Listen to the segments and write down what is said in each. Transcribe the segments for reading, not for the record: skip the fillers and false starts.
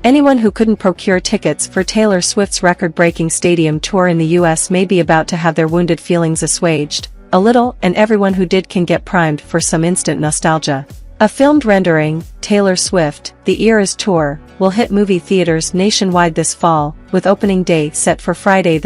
Anyone who couldn't procure tickets for Taylor Swift's record-breaking stadium tour in the US may be about to have their wounded feelings assuaged a little, and everyone who did can get primed for some instant nostalgia. A filmed rendering, Taylor Swift, The Eras Tour, will hit movie theaters nationwide this fall, with opening day set for Friday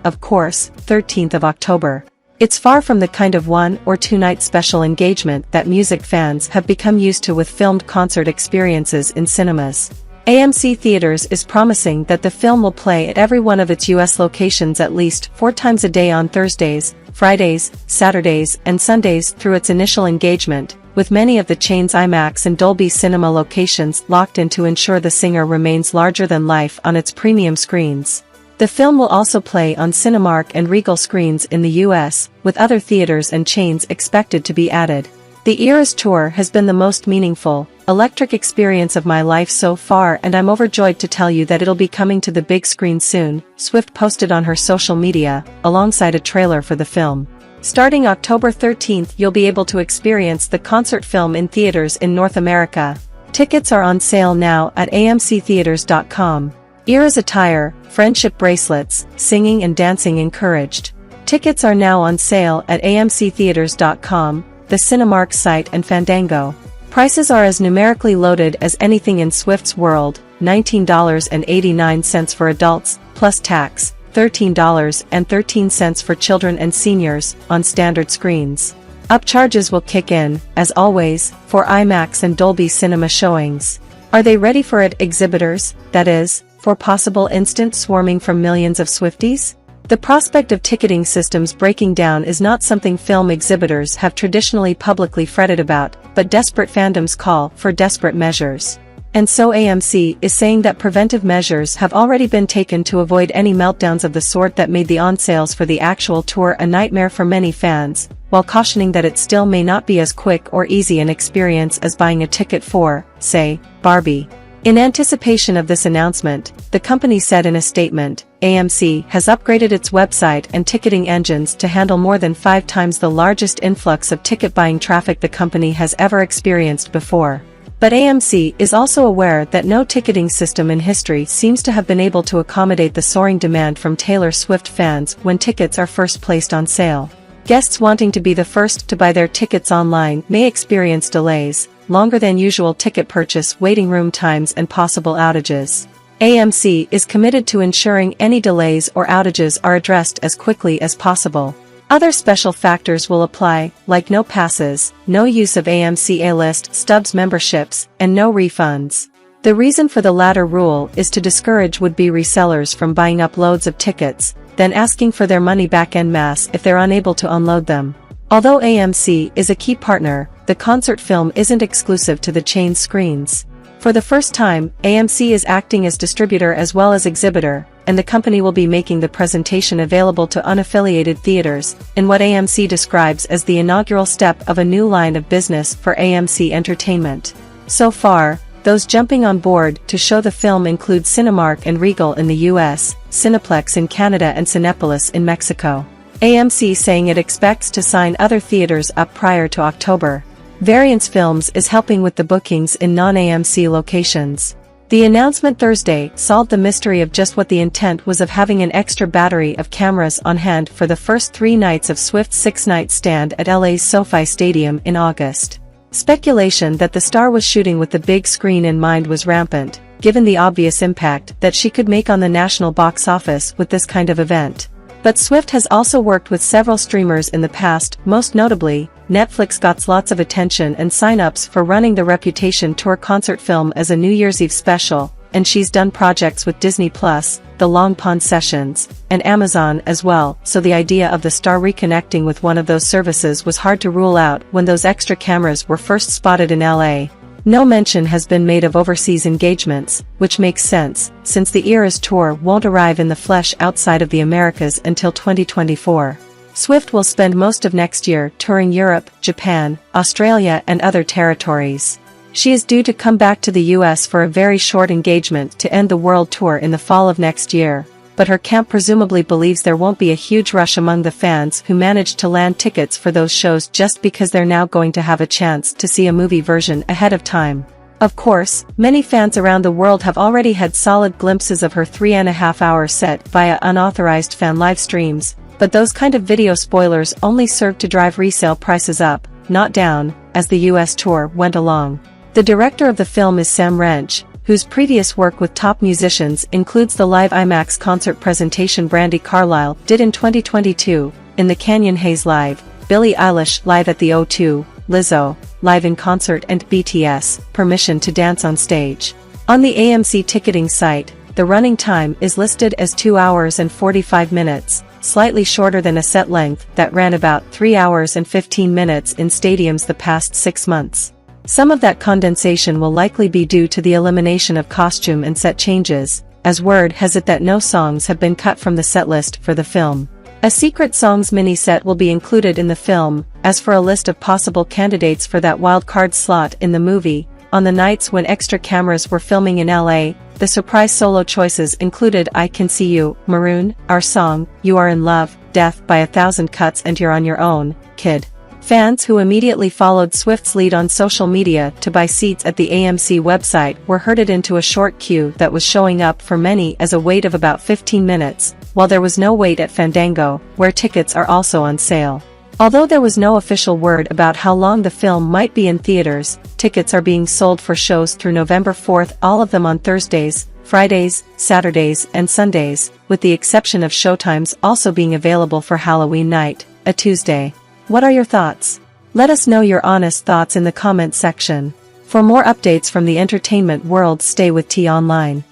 of course, 13th of October. It's far from the kind of one or two night special engagement that music fans have become used to with filmed concert experiences in cinemas. AMC Theaters is promising that the film will play at every one of its US locations at least 4 times a day on Thursdays, Fridays, Saturdays, and Sundays through its initial engagement, with many of the chain's IMAX and Dolby Cinema locations locked in to ensure the singer remains larger than life on its premium screens. The film will also play on Cinemark and Regal screens in the US, with other theaters and chains expected to be added. The Eras Tour has been the most meaningful, electric experience of my life so far, and I'm overjoyed to tell you that it'll be coming to the big screen soon, Swift posted on her social media, alongside a trailer for the film. Starting October 13th, you'll be able to experience the concert film in theaters in North America. Tickets are on sale now at amctheaters.com. Eras attire, friendship bracelets, singing and dancing encouraged. Tickets are now on sale at amctheaters.com, the Cinemark site, and Fandango. Prices are as numerically loaded as anything in Swift's world, $19.89 for adults, plus tax, $13.13 for children and seniors, on standard screens. Upcharges will kick in, as always, for IMAX and Dolby Cinema showings. Are they ready for it, exhibitors, that is, for possible instant swarming from millions of Swifties? The prospect of ticketing systems breaking down is not something film exhibitors have traditionally publicly fretted about, but desperate fandoms call for desperate measures. And so AMC is saying that preventive measures have already been taken to avoid any meltdowns of the sort that made the on-sales for the actual tour a nightmare for many fans, while cautioning that it still may not be as quick or easy an experience as buying a ticket for, say, Barbie. In anticipation of this announcement, the company said in a statement, AMC has upgraded its website and ticketing engines to handle more than 5 times the largest influx of ticket-buying traffic the company has ever experienced before. But AMC is also aware that no ticketing system in history seems to have been able to accommodate the soaring demand from Taylor Swift fans when tickets are first placed on sale. Guests wanting to be the first to buy their tickets online may experience delays, longer than usual ticket purchase waiting room times, and possible outages. AMC is committed to ensuring any delays or outages are addressed as quickly as possible. Other special factors will apply, like no passes, no use of AMC A-List Stubs memberships, and no refunds. The reason for the latter rule is to discourage would-be resellers from buying up loads of tickets, then asking for their money back en masse if they're unable to unload them. Although AMC is a key partner, the concert film isn't exclusive to the chain's screens. For the first time, AMC is acting as distributor as well as exhibitor, and the company will be making the presentation available to unaffiliated theaters, in what AMC describes as the inaugural step of a new line of business for AMC Entertainment. So far, those jumping on board to show the film include Cinemark and Regal in the US, Cineplex in Canada, and Cinépolis in Mexico. AMC saying it expects to sign other theaters up prior to October. Variance Films is helping with the bookings in non-AMC locations. The announcement Thursday solved the mystery of just what the intent was of having an extra battery of cameras on hand for the first 3 nights of Swift's 6-night stand at LA's SoFi Stadium in August. Speculation that the star was shooting with the big screen in mind was rampant, given the obvious impact that she could make on the national box office with this kind of event. But Swift has also worked with several streamers in the past, most notably, Netflix got lots of attention and sign-ups for running the Reputation tour concert film as a New Year's Eve special, and she's done projects with Disney+, The Long Pond Sessions, and Amazon as well, so the idea of the star reconnecting with one of those services was hard to rule out when those extra cameras were first spotted in LA. No mention has been made of overseas engagements, which makes sense, since the Eras Tour won't arrive in the flesh outside of the Americas until 2024. Swift will spend most of next year touring Europe, Japan, Australia, and other territories. She is due to come back to the US for a very short engagement to end the world tour in the fall of next year, but her camp presumably believes there won't be a huge rush among the fans who managed to land tickets for those shows just because they're now going to have a chance to see a movie version ahead of time. Of course, many fans around the world have already had solid glimpses of her 3.5-hour set via unauthorized fan live streams, but those kind of video spoilers only serve to drive resale prices up, not down, as the US tour went along. The director of the film is Sam Wrench, whose previous work with top musicians includes the live IMAX concert presentation Brandi Carlile did in 2022, in the Canyon Haze Live, Billie Eilish Live at the O2, Lizzo, Live in Concert and BTS, Permission to Dance on Stage. On the AMC ticketing site, the running time is listed as 2 hours and 45 minutes, slightly shorter than a set length that ran about 3 hours and 15 minutes in stadiums the past 6 months. Some of that condensation will likely be due to the elimination of costume and set changes, as word has it that no songs have been cut from the setlist for the film. A secret songs mini-set will be included in the film, as for a list of possible candidates for that wild-card slot in the movie. On the nights when extra cameras were filming in LA, the surprise solo choices included I Can See You, Maroon, Our Song, You Are in Love, Death by a Thousand Cuts and You're on Your Own, Kid. Fans who immediately followed Swift's lead on social media to buy seats at the AMC website were herded into a short queue that was showing up for many as a wait of about 15 minutes, while there was no wait at Fandango, where tickets are also on sale. Although there was no official word about how long the film might be in theaters, tickets are being sold for shows through November 4th, all of them on Thursdays, Fridays, Saturdays, and Sundays, with the exception of showtimes also being available for Halloween night, a Tuesday. What are your thoughts? Let us know your honest thoughts in the comments section. For more updates from the entertainment world, stay with T Online.